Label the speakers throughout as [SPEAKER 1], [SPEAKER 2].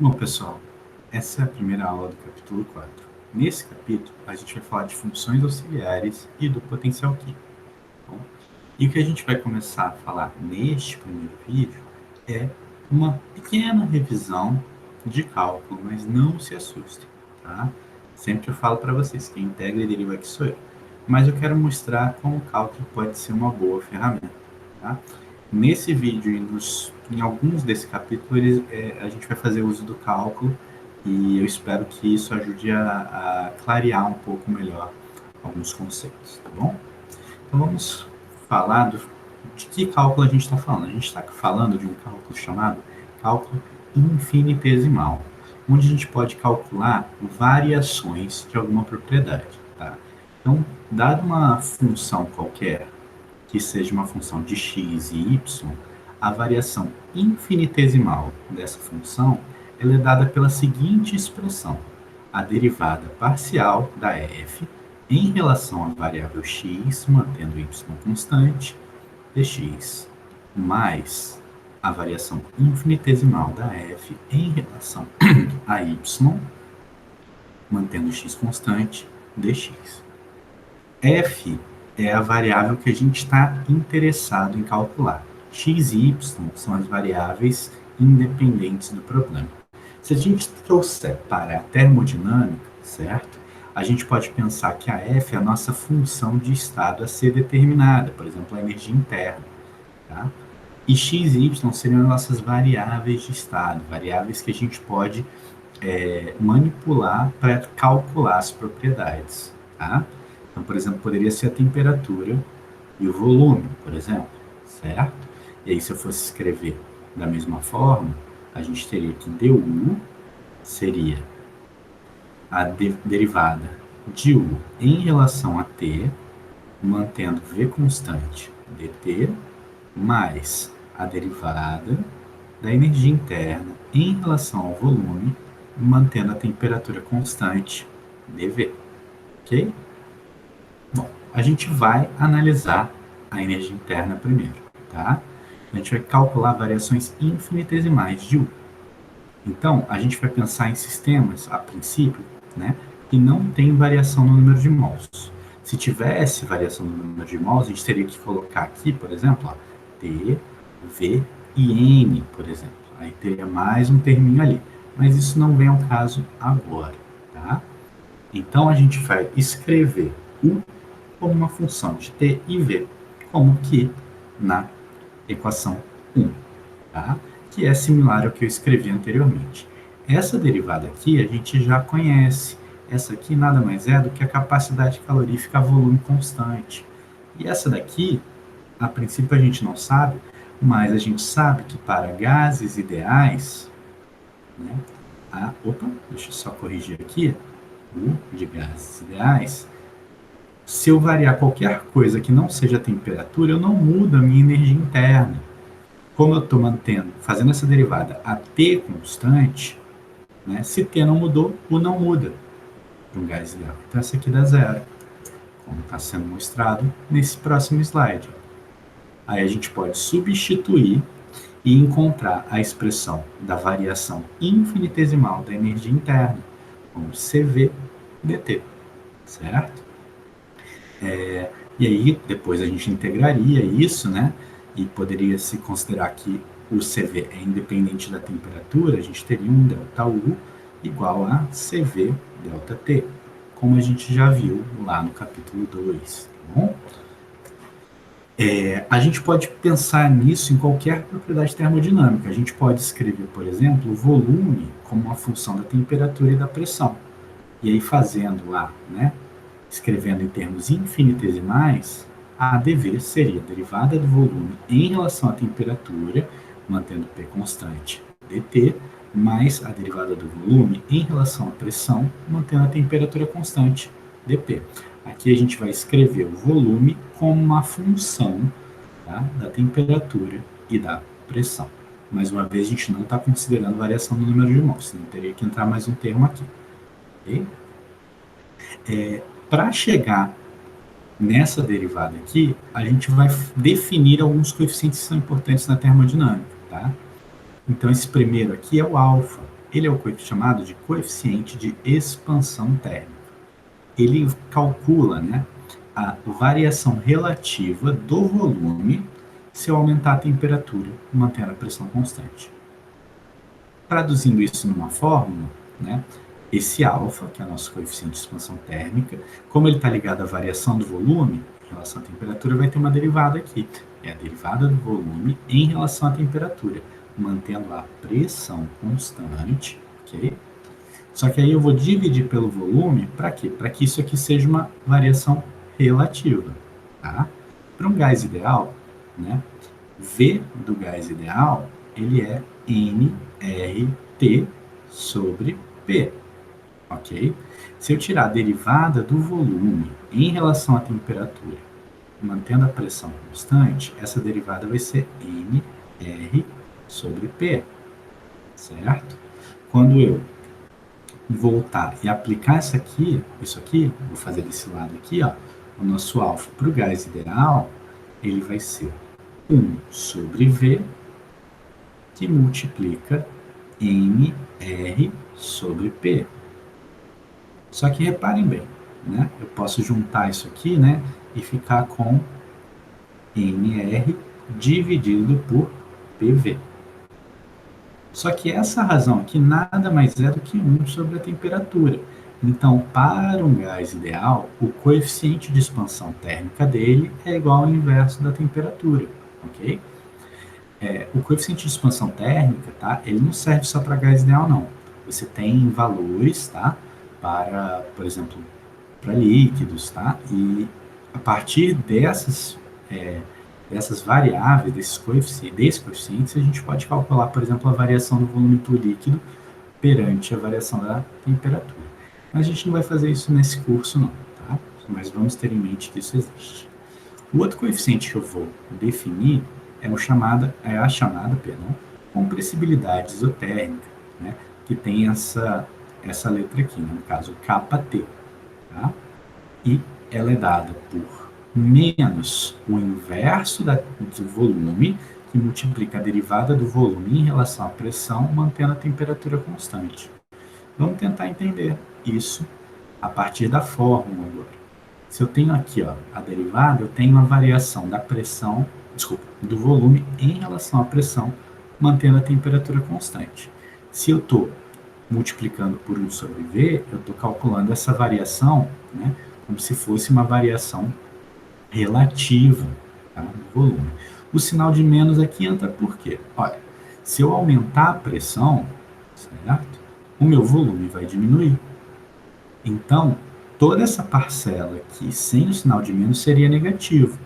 [SPEAKER 1] Bom, pessoal, essa é a primeira aula do capítulo 4. Nesse capítulo, a gente vai falar de funções auxiliares e do potencial químico. Bom, e o que a gente vai começar a falar neste primeiro vídeo é uma pequena revisão de cálculo, mas não se assustem, tá? Sempre eu falo para vocês, quem integra e deriva aqui sou eu. Mas eu quero mostrar como o cálculo pode ser uma boa ferramenta, tá? Nesse vídeo e em alguns desse capítulo, a gente vai fazer uso do cálculo e eu espero que isso ajude a clarear um pouco melhor alguns conceitos, tá bom? Então vamos falar de que cálculo a gente está falando. A gente está falando de um cálculo chamado cálculo infinitesimal, onde a gente pode calcular variações de alguma propriedade, tá? Então, dada uma função qualquer, que seja uma função de x e y, a variação infinitesimal dessa função ela é dada pela seguinte expressão: a derivada parcial da f em relação à variável x, mantendo y constante, dx, mais a variação infinitesimal da f em relação a y, mantendo x constante, dx. F é a variável que a gente está interessado em calcular. X e y são as variáveis independentes do problema. Se a gente trouxer para a termodinâmica, certo? A gente pode pensar que a F é a nossa função de estado a ser determinada, por exemplo, a energia interna, tá? E x e y seriam as nossas variáveis de estado, variáveis que a gente pode manipular para calcular as propriedades, tá? Então, por exemplo, poderia ser a temperatura e o volume, por exemplo, certo? E aí, se eu fosse escrever da mesma forma, a gente teria que du seria a derivada de u em relação a t, mantendo v constante, dt, mais a derivada da energia interna em relação ao volume, mantendo a temperatura constante, dv, ok? Bom, a gente vai analisar a energia interna primeiro, tá? A gente vai calcular variações infinitesimais de U. Então, a gente vai pensar em sistemas, a princípio, né, que não tem variação no número de mols. Se tivesse variação no número de mols, a gente teria que colocar aqui, por exemplo, ó, T, V e N, por exemplo. Aí teria mais um terminho ali. Mas isso não vem ao caso agora, tá? Então, a gente vai escrever U como uma função de t e v, como que na equação 1, tá? Que é similar ao que eu escrevi anteriormente. Essa derivada aqui a gente já conhece. Essa aqui nada mais é do que a capacidade calorífica a volume constante. E essa daqui, a princípio a gente não sabe, mas a gente sabe que para gases ideais, né, deixa eu só corrigir aqui, U de gases ideais, se eu variar qualquer coisa que não seja a temperatura, eu não mudo a minha energia interna. Como eu estou fazendo essa derivada a T constante, né, se T não mudou, U não muda para um gás ideal. Então, essa aqui dá zero, como está sendo mostrado nesse próximo slide. Aí a gente pode substituir e encontrar a expressão da variação infinitesimal da energia interna, como CV dt, certo? E aí, depois a gente integraria isso, né? E poderia se considerar que o CV é independente da temperatura, a gente teria um ΔU igual a CV ΔT, como a gente já viu lá no capítulo 2, tá bom? A gente pode pensar nisso em qualquer propriedade termodinâmica. A gente pode escrever, por exemplo, o volume como uma função da temperatura e da pressão. E aí, fazendo lá, né? Escrevendo em termos infinitesimais, a dV seria a derivada do volume em relação à temperatura, mantendo P constante, dt, mais a derivada do volume em relação à pressão, mantendo a temperatura constante, dP. Aqui a gente vai escrever o volume como uma função, tá, da temperatura e da pressão. Mais uma vez, a gente não está considerando variação no número de mols, senão teria que entrar mais um termo aqui. Ok? Para chegar nessa derivada aqui, a gente vai definir alguns coeficientes que são importantes na termodinâmica, tá? Então, esse primeiro aqui é o alfa. Ele é o chamado de coeficiente de expansão térmica. Ele calcula, né, a variação relativa do volume se eu aumentar a temperatura, mantendo a pressão constante. Traduzindo isso numa fórmula, né, esse alfa, que é o nosso coeficiente de expansão térmica, como ele está ligado à variação do volume em relação à temperatura, vai ter uma derivada aqui. É a derivada do volume em relação à temperatura, mantendo a pressão constante, ok? Só que aí eu vou dividir pelo volume, para quê? Para que isso aqui seja uma variação relativa, tá? Para um gás ideal, né, V do gás ideal, ele é nRT sobre P, ok? Se eu tirar a derivada do volume em relação à temperatura, mantendo a pressão constante, essa derivada vai ser nR sobre P, certo? Quando eu voltar e aplicar isso aqui, vou fazer desse lado aqui, ó, o nosso alfa para o gás ideal, ele vai ser 1 sobre V, que multiplica nR sobre P. Só que reparem bem, né? Eu posso juntar isso aqui, né, e ficar com nR dividido por PV. Só que essa razão aqui nada mais é do que 1 sobre a temperatura. Então, para um gás ideal, o coeficiente de expansão térmica dele é igual ao inverso da temperatura, ok? O coeficiente de expansão térmica, tá? Ele não serve só para gás ideal, não. Você tem valores, tá? Para, por exemplo, para líquidos, tá? E a partir dessas variáveis, desses coeficientes, a gente pode calcular, por exemplo, a variação do volume do líquido perante a variação da temperatura. Mas a gente não vai fazer isso nesse curso, não, tá? Mas vamos ter em mente que isso existe. O outro coeficiente que eu vou definir é a chamada compressibilidade isotérmica, né? Que tem essa letra aqui, né? No caso, kT, tá? E ela é dada por menos o inverso do volume, que multiplica a derivada do volume em relação à pressão, mantendo a temperatura constante. Vamos tentar entender isso a partir da fórmula agora. Se eu tenho aqui, ó, a derivada, eu tenho a variação da pressão, do volume em relação à pressão, mantendo a temperatura constante. Se eu estou multiplicando por 1 sobre V, eu estou calculando essa variação, né, como se fosse uma variação relativa, tá, do volume. O sinal de menos aqui entra por quê? Olha, se eu aumentar a pressão, certo? O meu volume vai diminuir. Então, toda essa parcela aqui sem o sinal de menos seria negativo.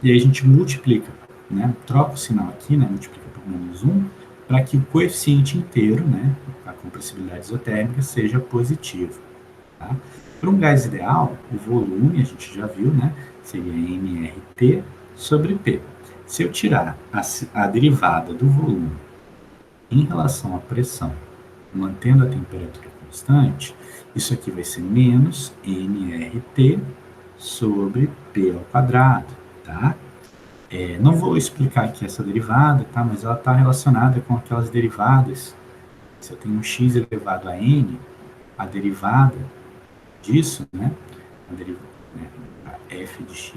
[SPEAKER 1] E aí a gente multiplica, né? Troca o sinal aqui, né? Multiplica por menos 1, para que o coeficiente inteiro, né? A compressibilidade isotérmica, seja positivo. Tá? Para um gás ideal, o volume, a gente já viu, né? Seria nRT sobre P. Se eu tirar a derivada do volume em relação à pressão, mantendo a temperatura constante, isso aqui vai ser menos nRT sobre P ao quadrado, tá? Não vou explicar aqui essa derivada, tá? Mas ela está relacionada com aquelas derivadas. Se eu tenho um x elevado a n, a derivada disso, né? A f de x.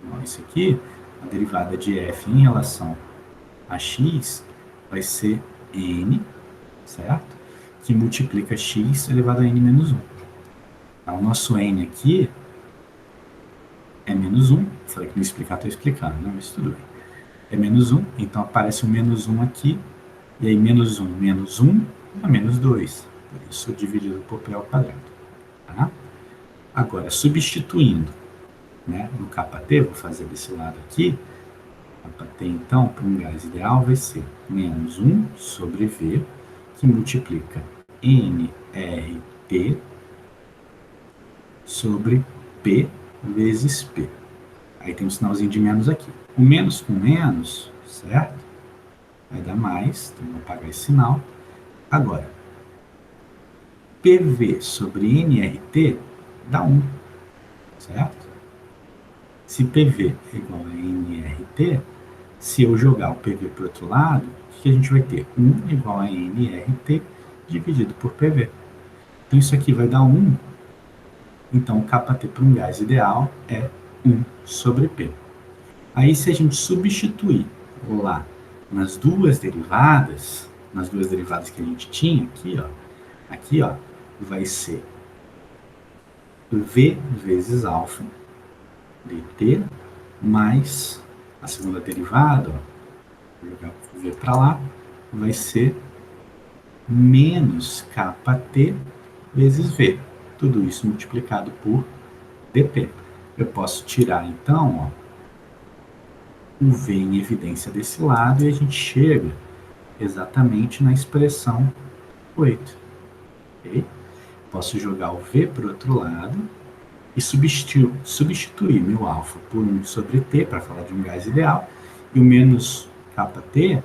[SPEAKER 1] Então, isso aqui, a derivada de f em relação a x vai ser n, certo? Que multiplica x elevado a n menos 1. Então, o nosso n aqui é menos 1. Falei que não ia explicar, estou explicando, né? Mas tudo bem. É menos 1, então aparece o menos 1 aqui, e aí menos 1 é menos 2. Por isso, dividido por P ao quadrado. Tá? Agora, substituindo, né, no kT, vou fazer desse lado aqui, kT, então, para um gás ideal, vai ser menos 1 sobre V, que multiplica nRT sobre P vezes P. Aí tem um sinalzinho de menos aqui. O menos com menos, certo? Vai dar mais, então vou apagar esse sinal. Agora, PV sobre nRT dá 1, certo? Se PV é igual a nRT, se eu jogar o PV para o outro lado, o que a gente vai ter? 1 igual a nRT dividido por PV. Então, isso aqui vai dar 1. Então, o kT para um gás ideal é 1 sobre P. Aí, se a gente substituir lá nas duas derivadas que a gente tinha aqui, ó, vai ser V vezes alfa dt mais a segunda derivada, ó, vou jogar V para lá, vai ser menos kT vezes V. Tudo isso multiplicado por dP. Eu posso tirar, então, ó, o V em evidência desse lado e a gente chega exatamente na expressão 8. Okay? Posso jogar o V para o outro lado e substituir meu alfa por 1 sobre T, para falar de um gás ideal, e o menos kT,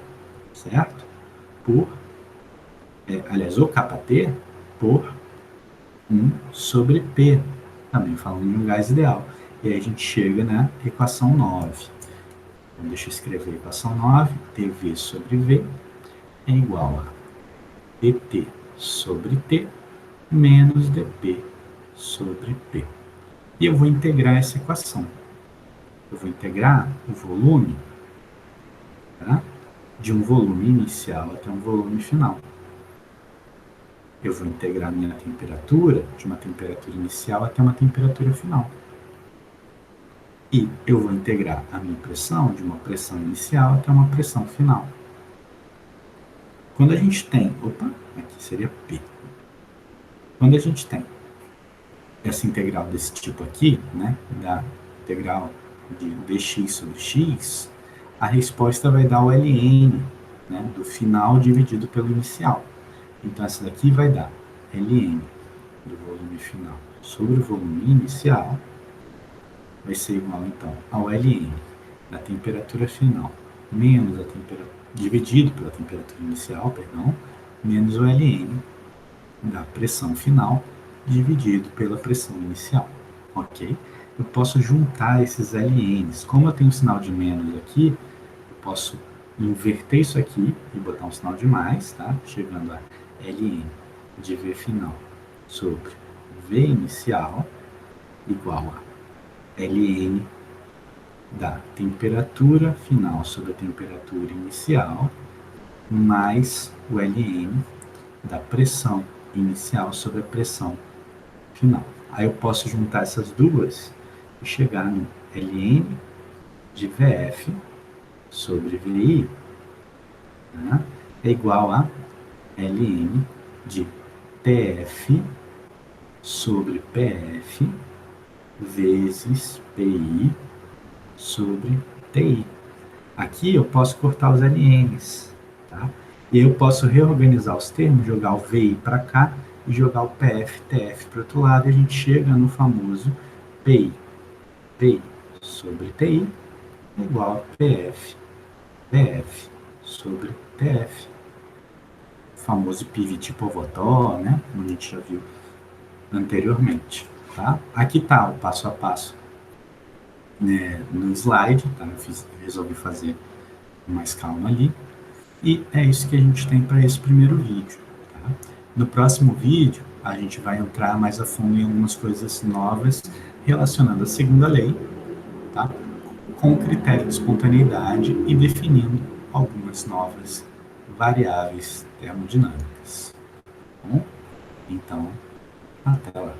[SPEAKER 1] certo? Por, aliás, o kT por 1 sobre P, também falando de um gás ideal. E aí a gente chega na equação 9. Então, deixa eu escrever a equação 9, dV sobre V é igual a dt sobre T menos dP sobre P. E eu vou integrar essa equação. Eu vou integrar o volume, tá? De um volume inicial até um volume final. Eu vou integrar minha temperatura de uma temperatura inicial até uma temperatura final. E eu vou integrar a minha pressão de uma pressão inicial até uma pressão final. Quando a gente tem, aqui seria P. Quando a gente tem essa integral desse tipo aqui, né, da integral de dx sobre x, a resposta vai dar o ln, né, do final dividido pelo inicial. Então, essa daqui vai dar ln do volume final sobre o volume inicial, vai ser igual, então, ao ln da temperatura final menos a temperatura, dividido pela temperatura inicial, menos o ln da pressão final dividido pela pressão inicial, ok? Eu posso juntar esses ln's. Como eu tenho um sinal de menos aqui, eu posso inverter isso aqui e botar um sinal de mais, tá? Chegando a ln de V final sobre V inicial igual a ln da temperatura final sobre a temperatura inicial mais o ln da pressão inicial sobre a pressão final. Aí eu posso juntar essas duas e chegar no ln de Vf sobre Vi, né, é igual a ln de Tf sobre Pf vezes Pi sobre Ti. Aqui eu posso cortar os ln's, tá? E eu posso reorganizar os termos, jogar o Vi para cá e jogar o PF, TF para o outro lado, e a gente chega no famoso PI. PI sobre TI é igual a PF, PF sobre TF. O famoso pivot povotó, né? Como a gente já viu anteriormente. Tá? Aqui está o passo a passo, né, no slide, tá? Eu resolvi fazer com mais calma ali. E é isso que a gente tem para esse primeiro vídeo. Tá? No próximo vídeo, a gente vai entrar mais a fundo em algumas coisas novas relacionando a segunda lei, tá? Com o critério de espontaneidade e definindo algumas novas variáveis termodinâmicas. Tá bom? Então, até lá.